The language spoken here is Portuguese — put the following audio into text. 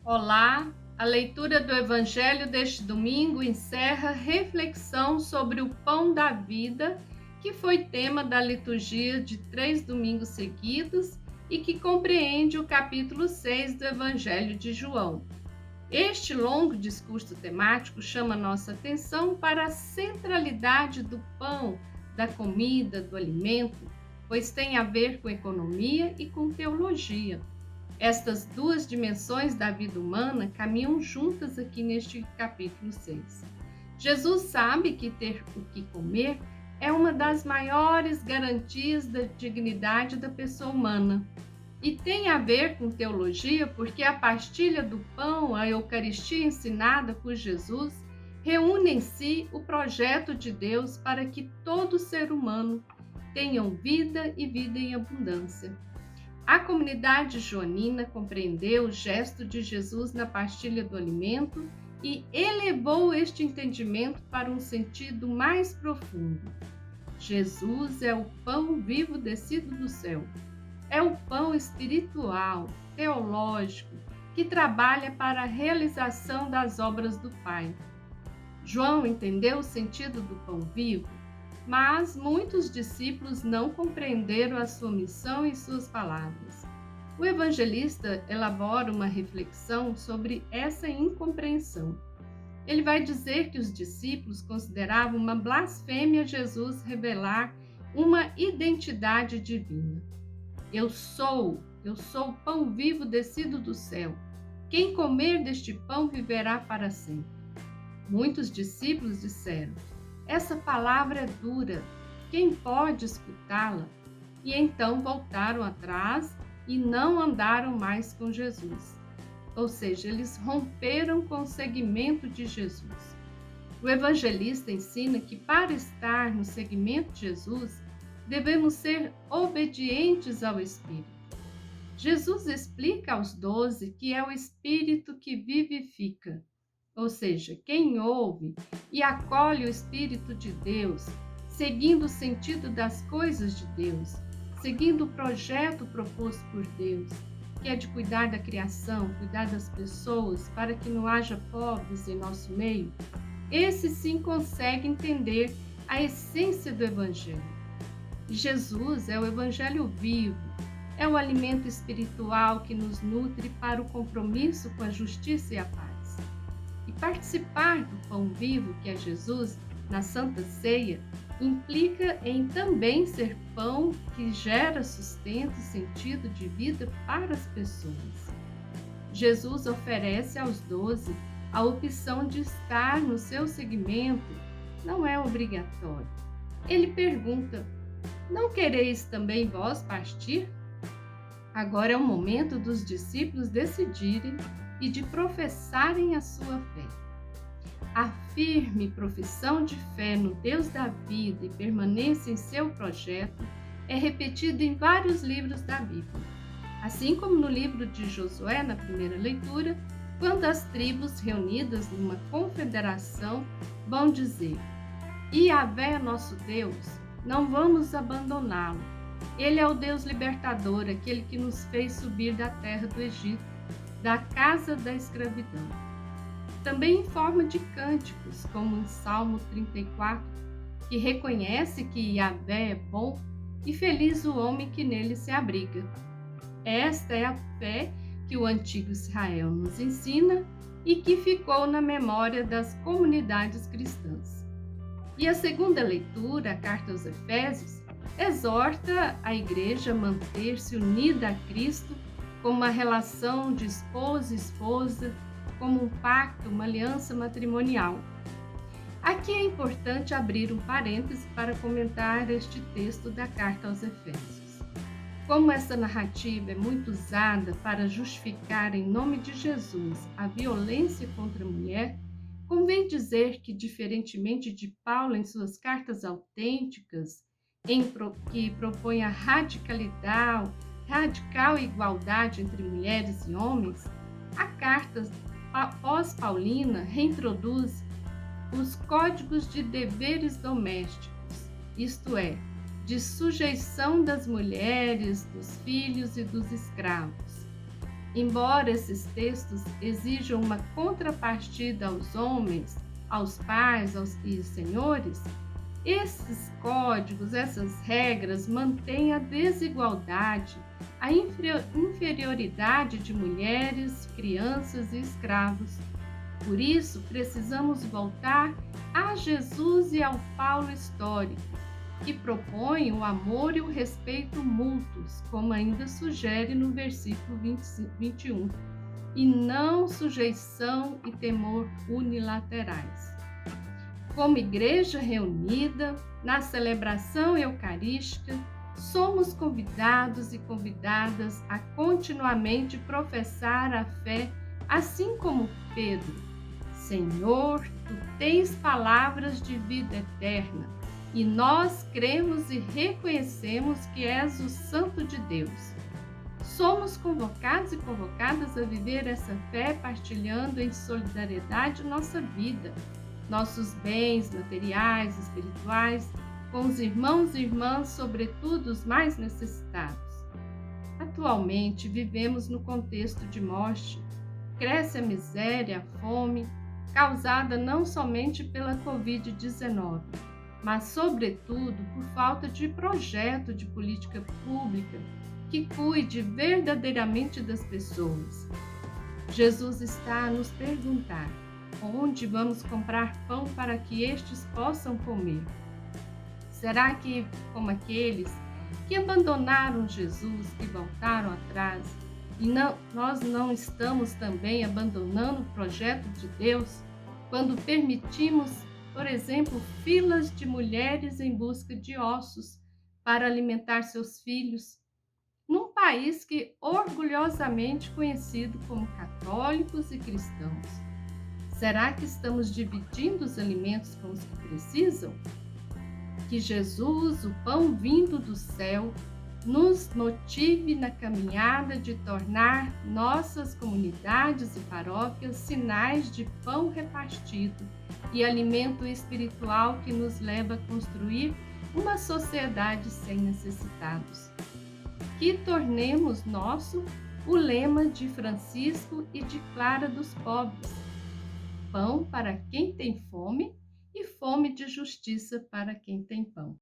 Olá, a leitura do Evangelho deste domingo encerra reflexão sobre o pão da vida, que foi tema da liturgia de 3 domingos seguidos e que compreende o capítulo 6 do Evangelho de João. Este longo discurso temático chama nossa atenção para a centralidade do pão, da comida, do alimento, pois tem a ver com economia e com teologia. Estas duas dimensões da vida humana caminham juntas aqui neste capítulo 6. Jesus sabe que ter o que comer é uma das maiores garantias da dignidade da pessoa humana. E tem a ver com teologia porque a partilha do pão, a Eucaristia ensinada por Jesus, reúne em si o projeto de Deus para que todo ser humano tenha vida e vida em abundância. A comunidade joanina compreendeu o gesto de Jesus na partilha do alimento e elevou este entendimento para um sentido mais profundo. Jesus é o pão vivo descido do céu. É o pão espiritual, teológico, que trabalha para a realização das obras do Pai. João entendeu o sentido do pão vivo, mas muitos discípulos não compreenderam a sua missão e suas palavras. O evangelista elabora uma reflexão sobre essa incompreensão. Ele vai dizer que os discípulos consideravam uma blasfêmia Jesus revelar uma identidade divina. Eu sou o pão vivo descido do céu. Quem comer deste pão viverá para sempre. Muitos discípulos disseram: essa palavra é dura, quem pode escutá-la? E então voltaram atrás e não andaram mais com Jesus. Ou seja, eles romperam com o seguimento de Jesus. O evangelista ensina que para estar no seguimento de Jesus, devemos ser obedientes ao Espírito. Jesus explica aos 12 que é o Espírito que vivifica. Ou seja, quem ouve e acolhe o Espírito de Deus, seguindo o sentido das coisas de Deus, seguindo o projeto proposto por Deus, que é de cuidar da criação, cuidar das pessoas, para que não haja pobres em nosso meio, esse sim consegue entender a essência do Evangelho. Jesus é o Evangelho vivo, é o alimento espiritual que nos nutre para o compromisso com a justiça e a paz. E participar do pão vivo, que é Jesus, na Santa Ceia, implica em também ser pão que gera sustento e sentido de vida para as pessoas. Jesus oferece aos 12 a opção de estar no seu seguimento, não é obrigatório. Ele pergunta: não quereis também vós partir? Agora é o momento dos discípulos decidirem e de professarem a sua fé. A firme profissão de fé no Deus da vida e permanência em seu projeto é repetida em vários livros da Bíblia. Assim como no livro de Josué, na primeira leitura, quando as tribos reunidas numa confederação vão dizer: Yahvé é nosso Deus, não vamos abandoná-lo. Ele é o Deus libertador, aquele que nos fez subir da terra do Egito, da casa da escravidão. Também em forma de cânticos, como em Salmo 34, que reconhece que Yahvé é bom e feliz o homem que nele se abriga. Esta é a fé que o antigo Israel nos ensina e que ficou na memória das comunidades cristãs. E a segunda leitura, a carta aos Efésios, exorta a igreja a manter-se unida a Cristo como uma relação de esposo e esposa, como um pacto, uma aliança matrimonial. Aqui é importante abrir um parêntese para comentar este texto da carta aos Efésios. Como essa narrativa é muito usada para justificar em nome de Jesus a violência contra a mulher, convém dizer que, diferentemente de Paulo em suas cartas autênticas, que propõe a radical igualdade entre mulheres e homens, a carta pós-paulina reintroduz os códigos de deveres domésticos, isto é, de sujeição das mulheres, dos filhos e dos escravos. Embora esses textos exijam uma contrapartida aos homens, aos pais, e senhores, esses códigos, essas regras mantêm a desigualdade, a inferioridade de mulheres, crianças e escravos. Por isso, precisamos voltar a Jesus e ao Paulo histórico, que propõe o amor e o respeito mútuos, como ainda sugere no versículo 21, e não sujeição e temor unilaterais. Como igreja reunida na celebração eucarística, somos convidados e convidadas a continuamente professar a fé, assim como Pedro. Senhor, tu tens palavras de vida eterna, e nós cremos e reconhecemos que és o Santo de Deus. Somos convocados e convocadas a viver essa fé partilhando em solidariedade nossa vida, nossos bens materiais, espirituais, com os irmãos e irmãs, sobretudo os mais necessitados. Atualmente vivemos no contexto de morte. Cresce a miséria, a fome, causada não somente pela Covid-19, mas, sobretudo, por falta de projeto de política pública que cuide verdadeiramente das pessoas. Jesus está a nos perguntar: onde vamos comprar pão para que estes possam comer? Será que, como aqueles que abandonaram Jesus e voltaram atrás, nós não estamos também abandonando o projeto de Deus quando permitimos, por exemplo, filas de mulheres em busca de ossos para alimentar seus filhos, num país que orgulhosamente conhecido como católicos e cristãos? Será que estamos dividindo os alimentos com os que precisam? Que Jesus, o pão vindo do céu, nos motive na caminhada de tornar nossas comunidades e paróquias sinais de pão repartido e alimento espiritual que nos leva a construir uma sociedade sem necessitados. Que tornemos nosso o lema de Francisco e de Clara dos Pobres: pão para quem tem fome e fome de justiça para quem tem pão.